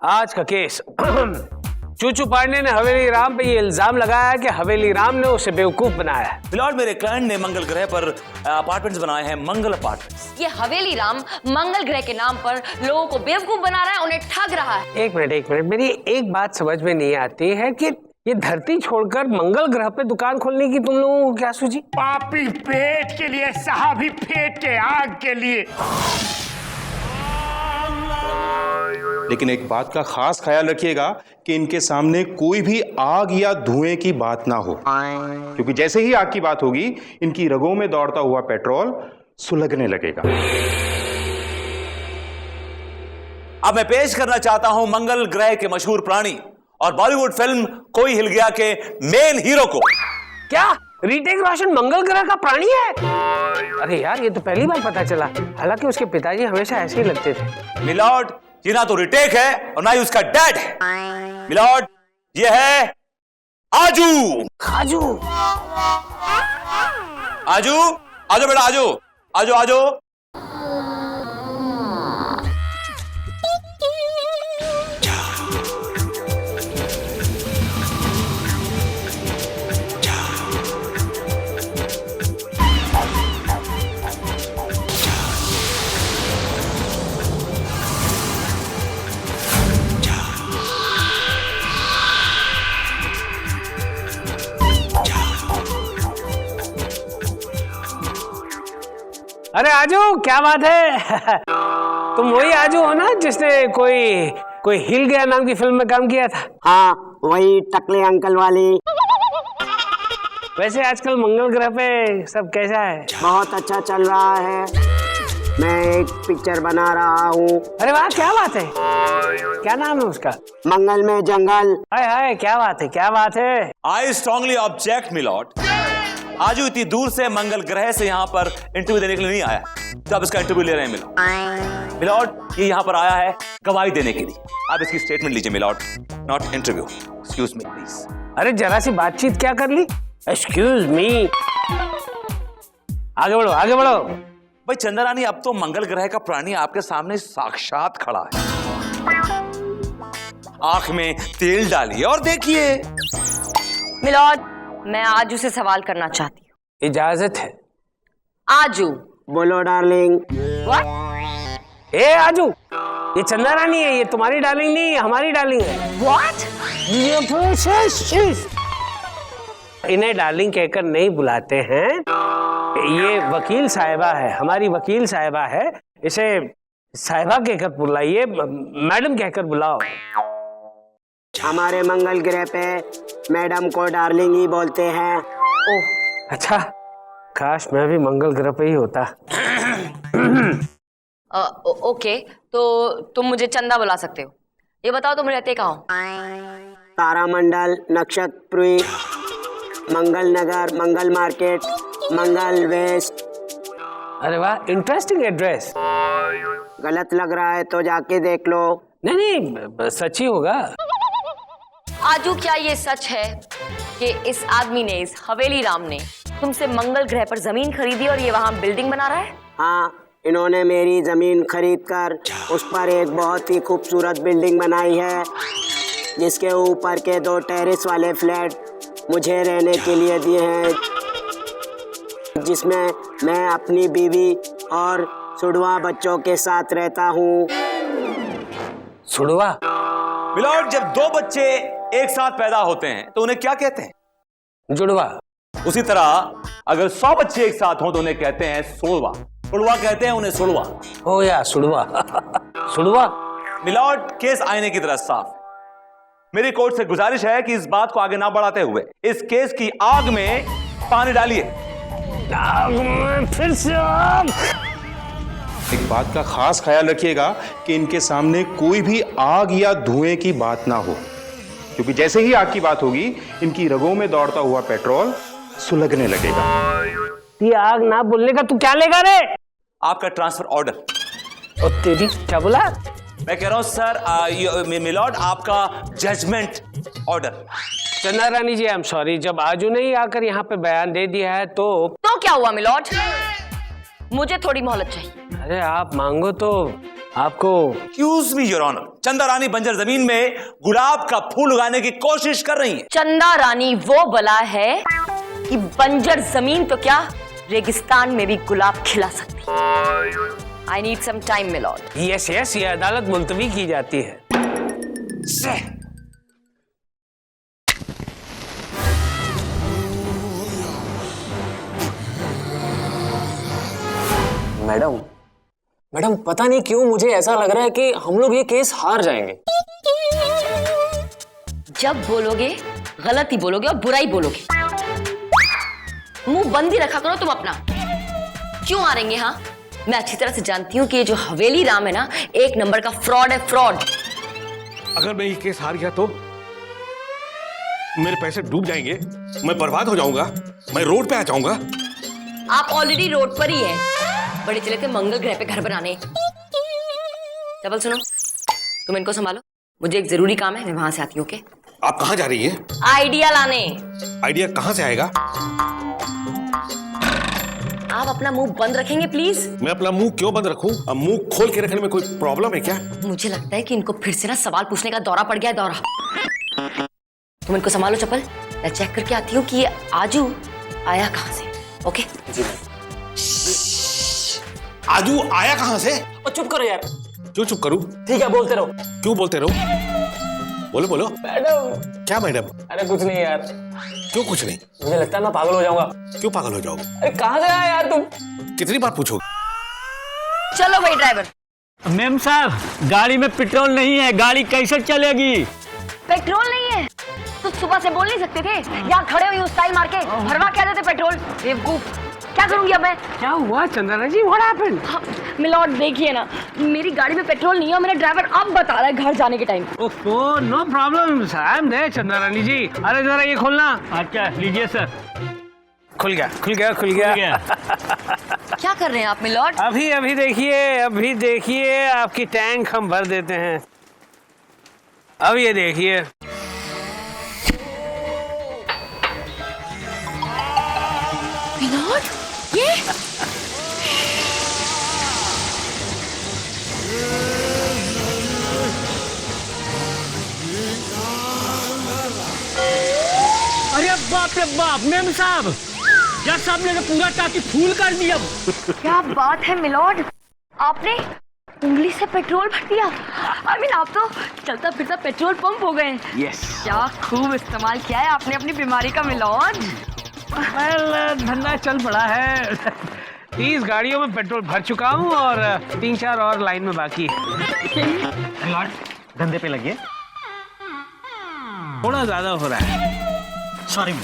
आज का केस चूचू पांडे ने हवेली राम पे ये इल्जाम लगाया है कि हवेली राम ने उसे बेवकूफ बनाया है। मिलॉर्ड, मेरे क्लाइंट ने मंगल ग्रह पर अपार्टमेंट्स बनाए हैं, मंगल अपार्टमेंट्स। ये हवेली राम मंगल ग्रह के नाम पर लोगों को बेवकूफ बना रहा है, उन्हें ठग रहा है। एक मिनट, मेरी एक बात समझ में नहीं आती है कि ये धरती छोड़कर मंगल ग्रह पे दुकान खोलने की तुम लोगों को क्या सूझी? पापी पेट के लिए, साहबी पेट के आग के लिए। लेकिन एक बात का खास ख्याल रखिएगा कि इनके सामने कोई भी आग या धुएं की बात ना हो, क्योंकि जैसे ही आग की बात होगी इनकी रगों में दौड़ता हुआ पेट्रोल सुलगने लगेगा। अब मैं पेश करना चाहता हूं मंगल ग्रह के मशहूर प्राणी और बॉलीवुड फिल्म कोई हिल गया के मेन हीरो को। क्या ऋतिक रोशन मंगल ग्रह का प्राणी है? अरे यार, ये तो पहली बार पता चला। हालांकि उसके पिताजी हमेशा ऐसे ही लगते थे। मिलॉर्ड, ये ना तो ऋतिक है और ना ही उसका डैड है। मिलॉर्ड, ये है आजू। आजू? आजू, आजो बेटा, आजो आजो आजो। अरे आजू, क्या बात है? तुम वही आजू हो ना जिसने कोई हिल गया नाम की फिल्म में काम किया था? हाँ, वही टकले अंकल वाली। वैसे आजकल मंगल ग्रह पे सब कैसा है? बहुत अच्छा चल रहा है। मैं एक पिक्चर बना रहा हूँ। अरे वाह, क्या बात है? क्या नाम है उसका? मंगल में जंगल। हाय हाय, क्या बात है, क्या बात है? I strongly object milord. आजू इतनी दूर से मंगल ग्रह से यहाँ पर इंटरव्यू देने के लिए नहीं आया, तो आप इसका इंटरव्यू ले रहे हैं मिलॉर्ड। ये यहाँ पर आया है गवाही देने के लिए। आप इसकी स्टेटमेंट लीजिए milord, not interview. Excuse me please. अरे जरा सी बातचीत क्या कर ली? Excuse me. आगे बढ़ो, आगे बढ़ो। भाई चंद्रानी, अब तो मंगल ग्रह का प्राणी आपके सामने साक्षात खड़ा है। आंख में तेल डालिए और देखिए। मिलॉर्ड, मैं आजू से सवाल करना चाहती हूँ। इजाजत है। आजू। बोलो डार्लिंग। व्हाट? ए आजू, ये चंदा रानी है, ये तुम्हारी डार्लिंग नहीं, हमारी डार्लिंग है। व्हाट? इन्हें डार्लिंग कहकर नहीं बुलाते हैं। ये वकील साहिबा है, हमारी वकील साहिबा है। इसे साहिबा कहकर बुलाइए, मैडम कहकर बुलाओ। हमारे मंगल ग्रह पे मैडम को डार्लिंग ही बोलते हैं। ओह, अच्छा, काश मैं भी मंगल ग्रह पे ही होता। ओके, तो तुम मुझे चंदा बुला सकते हो। ये बताओ तुम रहते कहाँ हो? तारामंडल, नक्षत्रपुरी, मंगल नगर, मंगल मार्केट, मंगल वेस्ट। अरे वाह, इंटरेस्टिंग एड्रेस। गलत लग रहा है तो जाके देख लो। नहीं, सच ही होगा। आजू, क्या ये सच है कि इस आदमी ने, इस हवेली राम ने तुमसे मंगल ग्रह पर जमीन खरीदी और ये वहां बिल्डिंग बना रहा है? हाँ, इन्होंने मेरी जमीन खरीदकर उस पर एक बहुत ही खूबसूरत बिल्डिंग बनाई है, जिसके ऊपर के 2 टेरेस वाले फ्लैट मुझे रहने के लिए दिए हैं, जिसमें मैं अपनी बीवी और जुड़वा बच्चों के साथ रहता हूँ। सुड़वा? मिलॉर्ड, जब 2 बच्चे एक साथ पैदा होते हैं तो उन्हें क्या कहते हैं? जुड़वा। उसी तरह अगर 100 बच्चे एक साथ हों तो उन्हें कहते हैं सोड़वा। सुड़वा कहते हैं उन्हें, सुड़वा। हो या सुड़वा। सुड़वा। मिलॉर्ड, केस आईने की तरह साफ है। मेरी कोर्ट से गुजारिश है कि इस बात को आगे ना बढ़ाते हुए इस केस की आग में पानी डालिए। फिर से एक बात का खास ख्याल रखिएगा कि इनके सामने कोई भी आग या धुएं की बात ना हो, क्योंकि जैसे ही आग की बात होगी इनकी रगों में दौड़ता हुआ पेट्रोल सुलगने लगेगा। ये आग ना बोलने का तू क्या लेगा रे? आपका ट्रांसफर ऑर्डर। ओ तेरी, क्या बोला? मैं कह रहा हूं सर, मिलॉर्ड, आपका जजमेंट ऑर्डर। चंदा रानी जी, आई एम सॉरी, जब आजू ने ही आकर यहाँ पे बयान दे दिया है तो क्या हुआ मिलॉर्ड? मुझे थोड़ी मोहलत चाहिए। अरे आप मांगो तो आपको एक्सक्यूज मी योर ऑनर, चंदा रानी बंजर जमीन में गुलाब का फूल उगाने की कोशिश कर रही है। चंदा रानी वो बला है कि बंजर जमीन तो क्या, रेगिस्तान में भी गुलाब खिला सकती है। I need some time milord. Yes yes, ये अदालत मुलतवी की जाती है। मैडम मैडम पता नहीं क्यों मुझे ऐसा लग रहा है कि हम लोग ये केस हार जाएंगे। जब बोलोगे गलत ही बोलोगे और बुरा ही बोलोगे। मुंह बंद ही रखा करो तुम अपना। क्यों हारेंगे? हाँ, मैं अच्छी तरह से जानती हूँ कि ये जो हवेली राम है ना, एक नंबर का फ्रॉड है, फ्रॉड। अगर मैं ये केस हार गया तो मेरे पैसे डूब जाएंगे, मैं बर्बाद हो जाऊंगा, मैं रोड पे आ जाऊंगा। आप ऑलरेडी रोड पर ही हैं, बड़े चले थे मंगल ग्रह पे घर बनाने। डबल सुनो, तुम इनको संभालो, मुझे एक जरूरी काम है, मैं वहां से आती हूँ। ओके? आप कहाँ जा रही हैं? आइडिया लाने। आइडिया कहाँ से आएगा? आप अपना मुंह बंद रखेंगे प्लीज? मैं अपना मुंह क्यों बंद रखूं? अब मुंह खोल के रखने में कोई प्रॉब्लम है क्या? मुझे लगता है कि इनको फिर से ना सवाल पूछने का दौरा पड़ गया है, दौरा। तुम इनको संभालो चप्पल, मैं चेक करके आती हूँ कि ये आजू आया कहाँ से। ओके? आजू आया कहाँ से? और चुप करो यार। क्यों चुप करूं? ठीक है, बोलते रहो। क्यों बोलते रहो? बोलो बोलो। मैडम। क्या मैडम? अरे कुछ नहीं यार। क्यों कुछ नहीं? मुझे लगता है मैं पागल हो जाऊंगा। क्यों पागल हो जाओगे? अरे कहाँ से आया यार तुम? कितनी बार पूछोगे? चलो भाई ड्राइवर। मैम साहब, गाड़ी में पेट्रोल नहीं है, गाड़ी कैसे चलेगी? पेट्रोल नहीं है तो सुबह से बोल नहीं सकते थे? यहाँ खड़े हुई स्टाइल मार के भरवा क्या देते पेट्रोल? बेवकूफ, क्या करूंगी अब मैं? क्या हुआ Chandra ji? What happened? Milord देखिए ना, मेरी गाड़ी में पेट्रोल नहीं है, मेरा ड्राइवर अब बता रहा है घर जाने के time. Oh no problem, I am there Chandra Rani ji. अरे जरा ये खोलना। अच्छा लीजिए सर। खुल गया खुल गया खुल गया। क्या कर रहे हैं आप मिलॉर्ड? अभी देखिए आपकी टैंक हम भर देते हैं। अब ये देखिए, मिलॉर्ड ये अरे बाप रे बाप, मैम साहब, जज साहब ने तो पूरा टाकी फूल कर दिया। क्या बात है मिलॉर्ड, आपने उंगली से पेट्रोल भर दिया। आई मीन आप तो चलता फिरता पेट्रोल पंप हो गए। यस। क्या खूब इस्तेमाल किया है आपने अपनी बीमारी का मिलॉर्ड। धंधा चल पड़ा है। 30 गाड़ियों में पेट्रोल भर चुका हूँ और 3-4 और लाइन में बाकी है। धंधे पे लगे। थोड़ा ज्यादा हो रहा है। सॉरी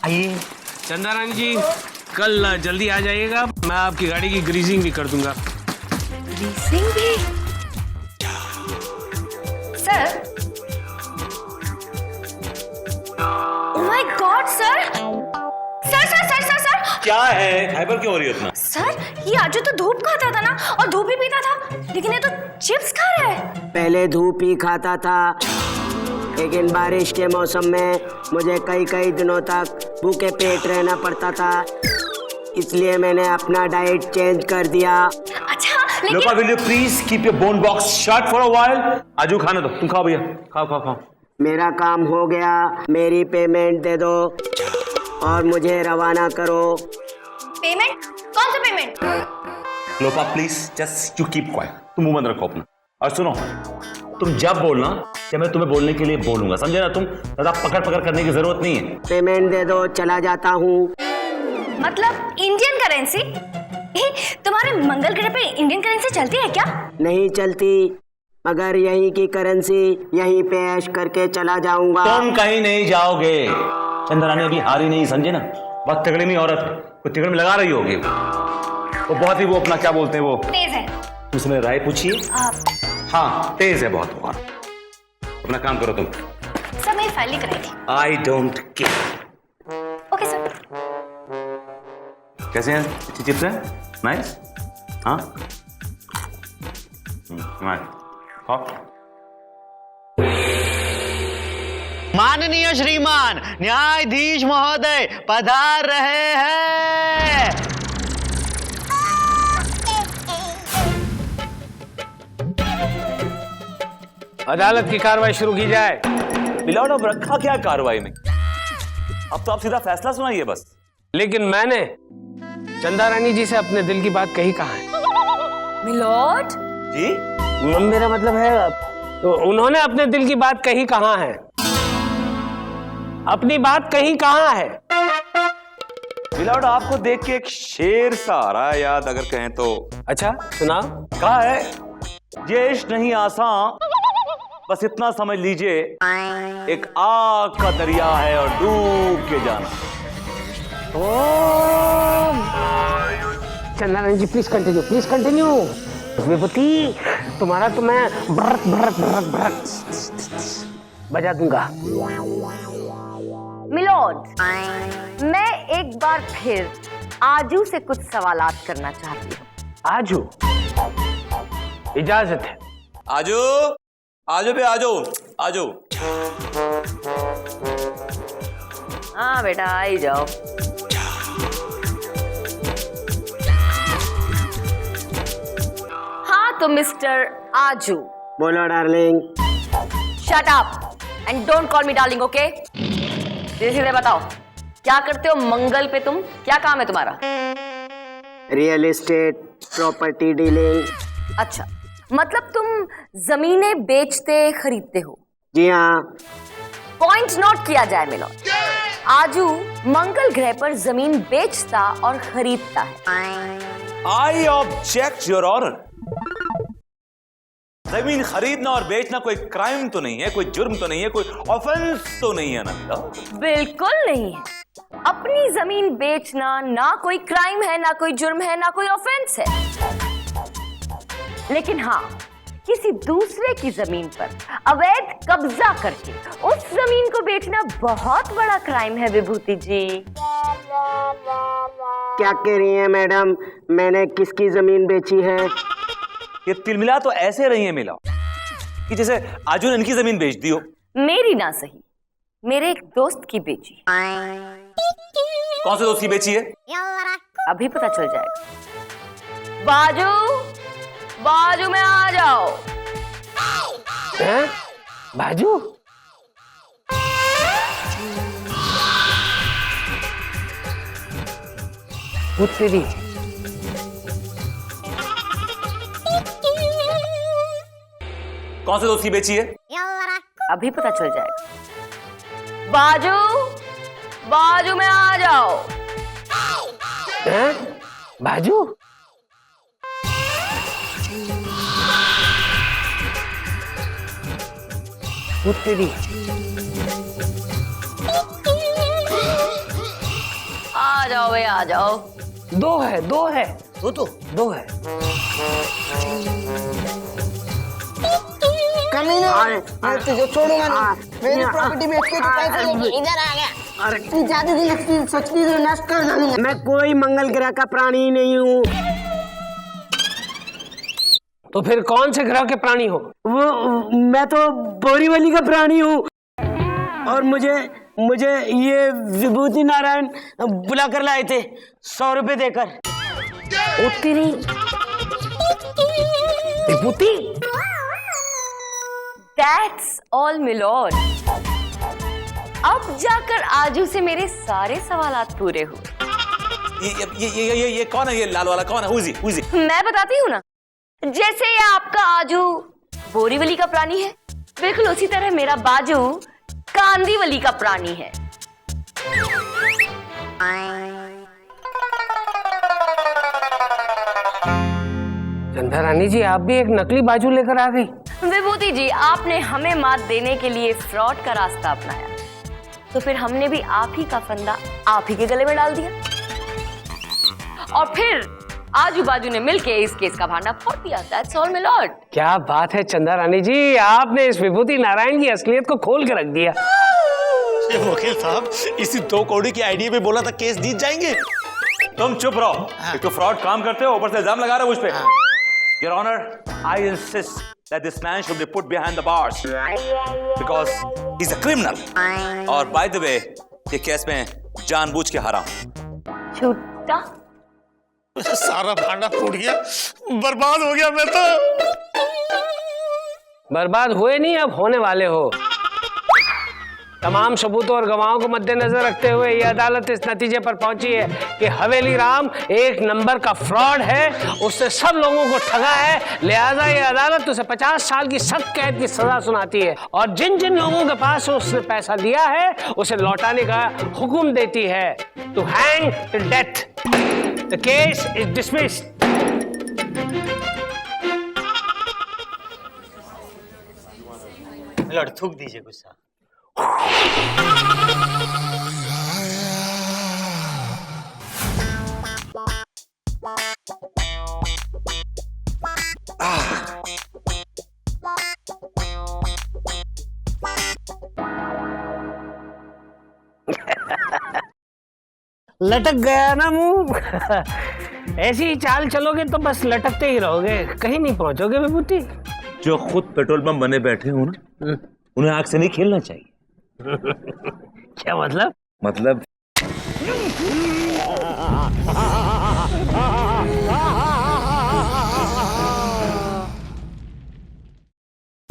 आइए। चंदा रानी जी, कल जल्दी आ जाइएगा, मैं आपकी गाड़ी की ग्रीसिंग भी कर दूंगा। ग्रीसिंग भी? Sir, oh my God sir, sir क्या है? हाइपर क्यों हो रही है इतना? सर, ये आजू तो धूप खाता था ना, और धूप ही पीता था, लेकिन ये तो चिप्स खा रहा है। पहले धूप ही खाता था, लेकिन बारिश के मौसम में मुझे कई दिनों तक भूखे पेट रहना पड़ता था, इसलिए मैंने अपना डाइट चेंज कर दिया। अच्छा, लेकिन लोपा, will you please keep your bone box shut for a while? आजू खाने दो, तुम खाओ भैया, खाओ। मेरा काम हो गया, मेरी पेमेंट दे दो और मुझे रवाना करो। पेमेंट? कौन सा payment? Lopa please just you keep quiet, तुम मुंह बंद रखो अपना। और सुनो, तुम जब बोलना जब मैं तुम्हें बोलने के लिए बोलूंगा, समझे ना? तुम ज्यादा पकड़ करने की जरूरत नहीं है। पेमेंट दे दो, चला जाता हूँ। मतलब इंडियन करेंसी? तुम्हारे मंगल ग्रह पे इंडियन करेंसी चलती है क्या? नहीं चलती, मगर यहीं की करेंसी यहीं पे ऐश करके चला जाऊंगा। तुम कहीं नहीं जाओगे। चंद्रानी अभी हारी नहीं, समझे ना? बहुत तगड़ी में औरत है, वो तिगड़ में लगा रही होगी। वो बहुत ही वो अपना क्या बोलते हैं, वो तेज है। उसमें राय पूछिए। हाँ, तेज है बहुत। और अपना काम करो तुम। सर, मैं फाइल लिख रही थी। I don't care. Okay sir. कैसे हैं? अच्छी चिप्स है? नाइस। हाँ, माननीय श्रीमान न्यायाधीश महोदय पधार रहे हैं। अदालत की कार्रवाई शुरू की जाए। मिलॉर्ड, अब रखा क्या कार्रवाई में? अब तो आप सीधा फैसला सुनाइए बस। लेकिन मैंने चंदा रानी जी से अपने दिल की बात कही कहाँ है? मिलॉर्ड, जी? मेरा मतलब है, तो उन्होंने अपने दिल की बात कही कहाँ है? अपनी बात कही कहाँ है? मिलॉर्ड, आपको देख के एक शेर सा आ रहा है याद, अगर कहें तो। अच्छा सुनाओ। कहा है, ये इश्क नहीं आसान, बस इतना समझ लीजिए एक आग का दरिया है और डूब के जाना। चंदा रानी जी प्लीज कंटिन्यू, प्लीज कंटिन्यू। विभूति, तुम्हारा तो मैं भरत भरत भरत भरत बजा दूंगा। मिलॉर्ड, मैं एक बार फिर आजू से कुछ सवालात करना चाहती हूँ। आजू? इजाजत है। आजू, आजू भी आजू, आजू। हाँ बेटा, आ ही जाओ। हाँ तो मिस्टर आजू। बोलो darling. Shut up and don't call me darling, okay? सीधे बताओ, क्या करते हो मंगल पे तुम? क्या काम है तुम्हारा? Real estate, property dealing. अच्छा, मतलब तुम जमीनें बेचते खरीदते हो? जी हाँ। पॉइंट नोट किया जाए मिलॉर्ड। आजू मंगल ग्रह पर जमीन बेचता और खरीदता है। I object your honour. जमीन खरीदना और बेचना कोई क्राइम तो नहीं है, कोई जुर्म तो नहीं है, कोई ऑफेंस तो नहीं है ना? बिल्कुल नहीं है। अपनी जमीन बेचना ना कोई क्राइम है, ना कोई जुर्म है, ना कोई ऑफेंस है। लेकिन हाँ, किसी दूसरे की जमीन पर अवैध कब्जा करके उस जमीन को बेचना बहुत बड़ा क्राइम है विभूति जी। क्या कह रही हैं मैडम? मैंने किसकी जमीन बेची है? ये तिलमिला तो ऐसे रही है मिला कि जैसे आजू ने इनकी जमीन बेच दी हो। मेरी ना सही, मेरे एक दोस्त की बेची। कौन से दोस्त की बेची है? अभी पता चल जाएगा। बाजू, बाजू में आ जाओ। हैं? बाजू? वो तेरी। कौन से दोस्त की बेची है? अभी पता चल जाएगा। बाजू, बाजू में आ जाओ। हैं? बाजू? वो तेरी। आ जाओ भाई, आ जाओ। दो है, दो है, दो है। कमीना, मैं तुझे छोड़ूंगा नहीं। मेरी प्रॉपर्टी बेच के तू पैसे लेके इधर आ गया। अरे तू जादू की नकली सच्ची तो नष्ट कर दूंगा। मैं कोई मंगल ग्रह का प्राणी ही नहीं हूँ। तो फिर कौन से ग्रह के प्राणी हो? वो मैं तो बोरीवली का प्राणी हूँ। और मुझे ये विभूति नारायण बुला कर लाए थे 100 रुपए देकर। ओ तेरी विभूति। That's all milord. अब जाकर आजू से मेरे सारे सवालात पूरे हुए। ये कौन है? ये लाल वाला कौन है? हुजी, हुजी। मैं बताती हूँ ना। जैसे ये आपका आजू बोरीवली का प्राणी है, बिल्कुल उसी तरह मेरा बाजू कांदीवली का प्राणी है। चंदा रानी जी, आप भी एक नकली बाजू लेकर आ गई। विभूति जी, आपने हमें मात देने के लिए फ्रॉड का रास्ता अपनाया, तो फिर हमने भी आप ही का फंदा आप ही के गले में डाल दिया, और फिर आजू बाजू ने मिलके इस केस का भांडा फोड़ दिया। That's all, my lord। क्या बात है चंदा रानी जी, आपने इस विभूति नारायण की असलियत को खोल के रख दिया। वकील साहब, इसी 2 कौड़ी की आइडिया पे बोला था केस जीत जाएंगे। तुम चुप रहो। एक तो फ्रॉड काम करते हो, ऊपर से इल्जाम लगा रहे हो मुझ पे। Your Honor, I insist that this man should be put behind the bars because he's a criminal। और by the way, ये केस में जानबूझ के हारा हूं। झूठा। सारा भांडा फूट गया, बर्बाद हो गया मैं तो। बर्बाद हुए नहीं, अब होने वाले हो। तमाम सबूतों और गवाहों को मद्देनजर रखते हुए ये अदालत इस नतीजे पर पहुंची है कि हवेली राम एक नंबर का फ्रॉड है, उसने सब लोगों को ठगा है, लिहाजा ये अदालत उसे 50 साल की सख्त कैद की सजा सुनाती है और जिन जिन लोगों के पास उसने पैसा दिया है उसे लौटाने का हुक्म देती है। To hang till death. The case is dismissed. Milord थूक दीजिए गुस्सा। लटक गया ना मुंह। ऐसी ही चाल चलोगे तो बस लटकते ही रहोगे, कहीं नहीं पहुंचोगे विभूति। जो खुद पेट्रोल पंप बने बैठे हो ना, उन्हें आग से नहीं खेलना चाहिए। क्या मतलब? मतलब